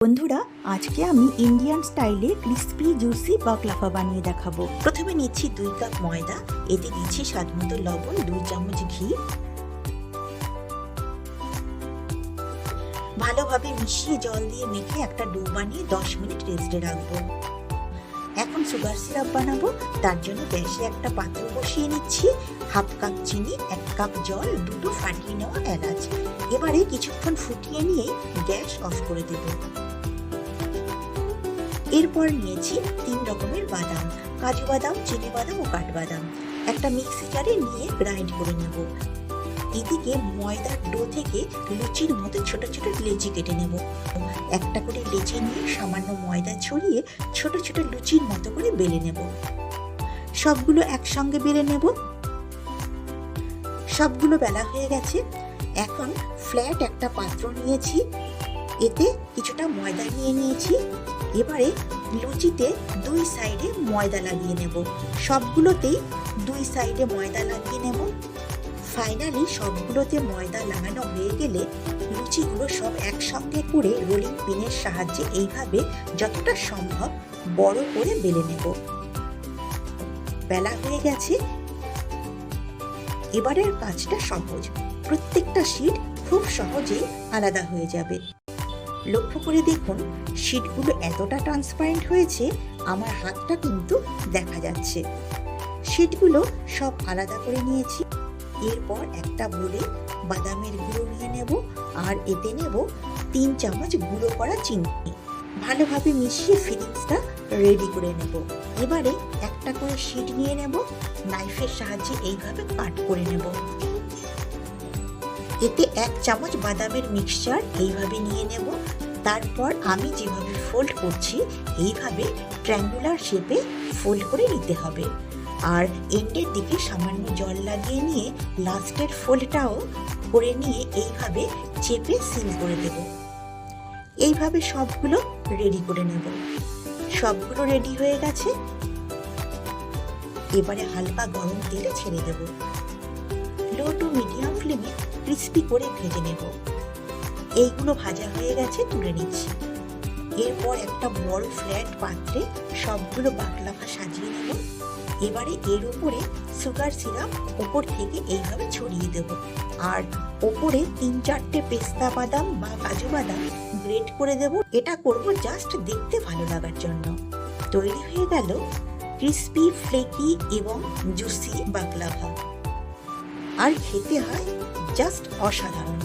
বন্ধুরা, আজকে আমি ইন্ডিয়ান স্টাইলে ক্রিস্পি জুসি বাকলাফা বানিয়ে দেখাবো। প্রথমে নিচ্ছি 2 কাপ ময়দা, এতে দিচ্ছি স্বাদমতো লবণ, 2 চামচ ঘি। ভালোভাবে মিশিয়ে জল দিয়ে মেখে একটা ডো বানিয়ে 10 মিনিট রেস্টে রাখবো। এখন সুগার সিরাপ বানাবো। তার জন্য গ্যাসে একটা পাত্র বসিয়ে নিচ্ছি। 1/2 কাপ চিনি, 1 কাপ জল, 2টো ফাটিয়ে নেওয়া এলাচ। এবারে কিছুক্ষণ ফুটিয়ে নিয়ে গ্যাস অফ করে দেব। এরপর নিয়েছি 3 রকমের বাদাম, কাজু বাদাম, চিনি বাদাম ও কাঠবাদাম। একটা মিক্সি জারে নিয়ে গ্রাইন্ড করে নেব। এদিকে ময়দার ডো থেকে লুচির মতো ছোট ছোট লেচি কেটে নেব। একটা করে লেচি নিয়ে সামান্য ময়দা ছড়িয়ে ছোট ছোট লুচির মতো করে বেলে নেব। সবগুলো একসঙ্গে বেলে নেব। সবগুলো বেলা হয়ে গেছে। এখন ফ্ল্যাট একটা পাত্র নিয়েছি, এতে কিছুটা ময়দা নিয়ে নিয়েছি। এবারে লুচিতে 2 সাইডে ময়দা লাগিয়ে নেব। সবগুলোতেই 2 সাইডে ময়দা লাগিয়ে নেব। ফাইনালি সবগুলোতে ময়দা লাগানো হয়ে গেলে লুচিগুলো সব একসঙ্গে করে রোলিং পিনের সাহায্যে এইভাবে যতটা সম্ভব বড় করে বেলে নেব। বেলা হয়ে গেছে। এবারের কাজটা সহজ, প্রত্যেকটা শীট খুব সহজেই আলাদা হয়ে যাবে। লক্ষ্য করে দেখুন, শীটগুলো এতটা ট্রান্সপারেন্ট হয়েছে, আমার হাতটা কিন্তু দেখা যাচ্ছে। শীটগুলো সব আলাদা করে নিয়েছি। এরপর একটা বোলে বাদামের গুঁড়ো নিয়ে নেব, আর এতে নেব 3 চামচ গুঁড়ো করা চিনি। ভালোভাবে মিশিয়ে ফিলিংসটা রেডি করে নেব। এবারে একটা করে শীট নিয়ে নেব, নাইফের সাহায্যে এইভাবে কাট করে নেব। এতে 1 চামচ বাদামের মিক্সচার এইভাবে নিয়ে নেব। তারপর আমি যেভাবে ফোল্ড করছি এইভাবে ট্রায়াঙ্গুলার শেপে ফোল্ড করে নিতে হবে। আর এন্ডের দিকে সামান্য জল লাগিয়ে নিয়ে লাস্টের ফোল্ডটাও করে নিয়ে এইভাবে চেপে সিল করে দেব। এইভাবে সবগুলো রেডি করে নেব। সবগুলো রেডি হয়ে গেছে। এবারে হালকা গরম তেলে ছেড়ে দেব। লো টু মিডিয়াম ফ্লেমে ক্রিস্পি করে ভেজে নেব। এইগুলো ভাজা হয়ে গেছে, তুলে নিচ্ছি। এরপর একটা বড় ফ্ল্যাট পাত্রে সবগুলো বাকলাফা সাজিয়ে নেব। এবারে এর উপরে সুগার সিরাপ ওপর থেকে এইভাবে ছড়িয়ে দেব। আর ওপরে 3-4টে পেস্তা বাদাম বা কাজু বাদাম গ্রেট করে দেব। এটা করব জাস্ট দেখতে ভালো লাগার জন্য। তৈরি হয়ে গেল ক্রিস্পি, ফ্লেকি এবং জুসি বাকলাফা। আর খেতে হয় জাস্ট অসাধারণ।